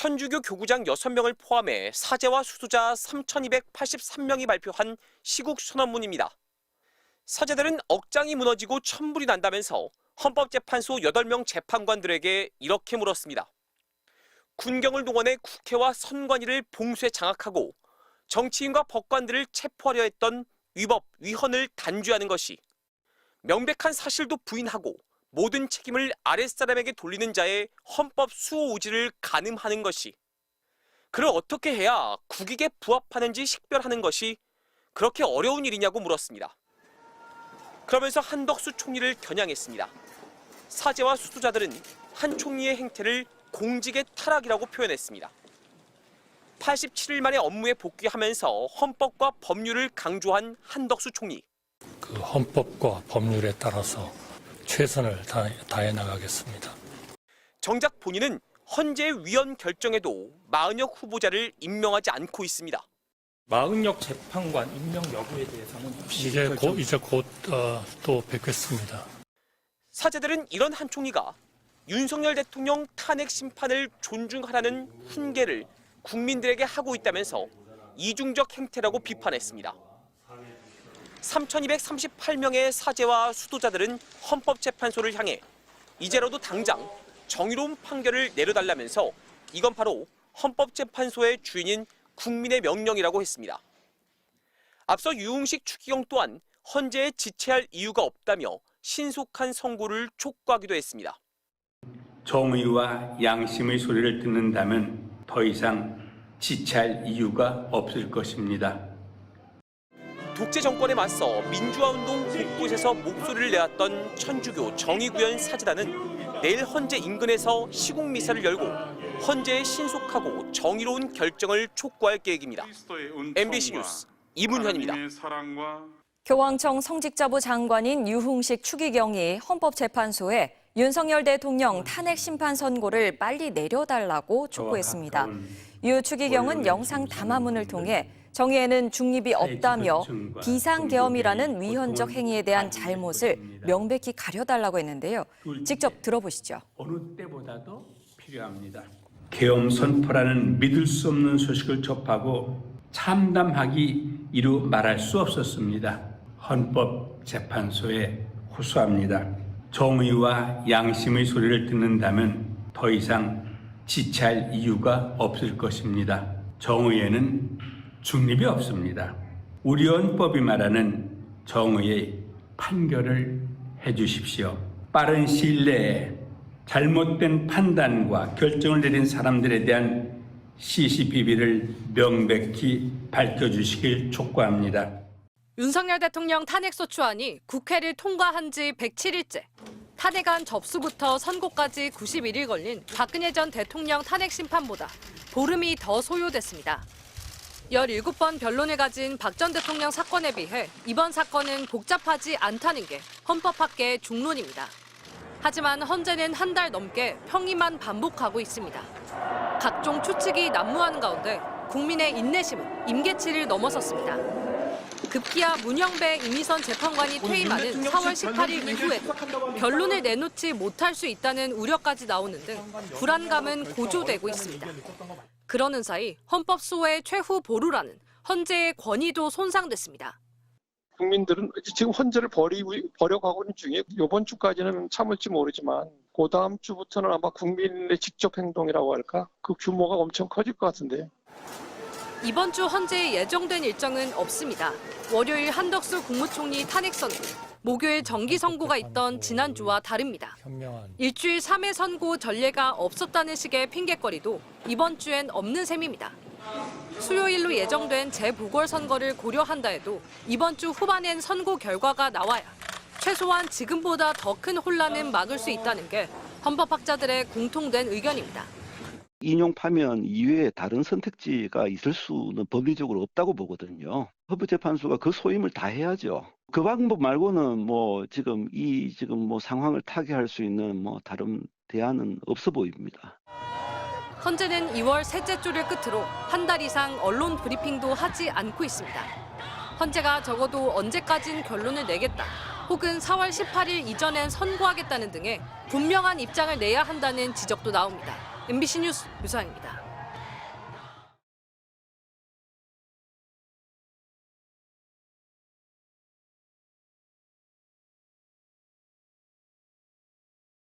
천주교 교구장 6명을 포함해 사제와 수도자 3,283명이 발표한 시국 선언문입니다. 사제들은 억장이 무너지고 천불이 난다면서 헌법재판소 8명 재판관들에게 이렇게 물었습니다. 군경을 동원해 국회와 선관위를 봉쇄 장악하고 정치인과 법관들을 체포하려 했던 위법, 위헌을 단죄하는 것이, 명백한 사실도 부인하고 모든 책임을 아랫사람에게 돌리는 자의 헌법 수호 의지를 가늠하는 것이, 그를 어떻게 해야 국익에 부합하는지 식별하는 것이 그렇게 어려운 일이냐고 물었습니다. 그러면서 한덕수 총리를 겨냥했습니다. 사제와 수도자들은 한 총리의 행태를 공직의 타락이라고 표현했습니다. 87일 만에 업무에 복귀하면서 헌법과 법률을 강조한 한덕수 총리. 그 헌법과 법률에 따라서 최선을 다해 나가겠습니다. 정작 본인은 헌재 위원 결정에도 마은혁 후보자를 임명하지 않고 있습니다. 마은혁 재판관 임명 여부에 대해서는 이제 곧 또 뵙겠습니다. 사제들은 이런 한 총리가 윤석열 대통령 탄핵 심판을 존중하라는 훈계를 국민들에게 하고 있다면서 이중적 행태라고 비판했습니다. 3,238명의 사제와 수도자들은 헌법재판소를 향해 이제라도 당장 정의로운 판결을 내려달라면서 이건 바로 헌법재판소의 주인인 국민의 명령이라고 했습니다. 앞서 유흥식 추기경 또한 헌재에 지체할 이유가 없다며 신속한 선고를 촉구하기도 했습니다. 정의와 양심의 소리를 듣는다면 더 이상 지체할 이유가 없을 것입니다. 독재 정권에 맞서 민주화운동 곳곳에서 목소리를 내었던 천주교 정의구현 사제단은 내일 헌재 인근에서 시국미사를 열고 헌재의 신속하고 정의로운 결정을 촉구할 계획입니다. MBC 뉴스 이문현입니다. 교황청 성직자부 장관인 유흥식 추기경이 헌법재판소에 윤석열 대통령 탄핵 심판 선고를 빨리 내려달라고 촉구했습니다. 유 추기경은 영상 담화문을 통해 정의에는 중립이 없다며 비상계엄이라는 위헌적 행위에 대한 잘못을 명백히 가려달라고 했는데요. 직접 들어보시죠. 어느 때보다도 필요합니다. 계엄 선포라는 믿을 수 없는 소식을 접하고 참담하기 이루 말할 수 없었습니다. 헌법재판소에 호소합니다. 정의와 양심의 소리를 듣는다면 더 이상 지체할 이유가 없을 것입니다. 정의에는 중립이 없습니다. 우리 헌법이 말하는 정의의 판결을 해주십시오. 빠른 시일 내에 잘못된 판단과 결정을 내린 사람들에 대한 시시비비를 명백히 밝혀주시길 촉구합니다. 윤석열 대통령 탄핵소추안이 국회를 통과한 지 107일째. 탄핵안 접수부터 선고까지 91일 걸린 박근혜 전 대통령 탄핵 심판보다 보름이 더 소요됐습니다. 17번 변론을 가진 박 전 대통령 사건에 비해 이번 사건은 복잡하지 않다는 게 헌법학계의 중론입니다. 하지만 헌재는 한 달 넘게 평의만 반복하고 있습니다. 각종 추측이 난무하는 가운데 국민의 인내심은 임계치를 넘어섰습니다. 급기야 문영배 이미선 재판관이 퇴임하는 4월 18일 이후에도 변론을 내놓지 못할 수 있다는 우려까지 나오는 등 불안감은 고조되고 있습니다. 그러는 사이 헌법 수호의 최후 보루라는 헌재의 권위도 손상됐습니다. 국민들은 지금 헌재를 버려가고 있는 중에 이번 주까지는 참을지 모르지만 그 다음 주부터는 아마 국민의 직접 행동이라고 할까? 그 규모가 엄청 커질 것 같은데. 이번 주 헌재에 예정된 일정은 없습니다. 월요일 한덕수 국무총리 탄핵 선고, 목요일 정기 선고가 있던 지난주와 다릅니다. 일주일 3회 선고 전례가 없었다는 식의 핑계거리도 이번 주엔 없는 셈입니다. 수요일로 예정된 재보궐선거를 고려한다 해도 이번 주 후반엔 선고 결과가 나와야 최소한 지금보다 더 큰 혼란은 막을 수 있다는 게 헌법학자들의 공통된 의견입니다. 인용 파면 이외에 다른 선택지가 있을 수는 법리적으로 없다고 보거든요. 헌법재판소가 그 소임을 다 해야죠. 그 방법 말고는 지금 상황을 타개할 수 있는 다른 대안은 없어 보입니다. 헌재는 2월 셋째 주를 끝으로 한 달 이상 언론 브리핑도 하지 않고 있습니다. 헌재가 적어도 언제까진 결론을 내겠다, 혹은 4월 18일 이전엔 선고하겠다는 등의 분명한 입장을 내야 한다는 지적도 나옵니다. MBC 뉴스 유상입니다.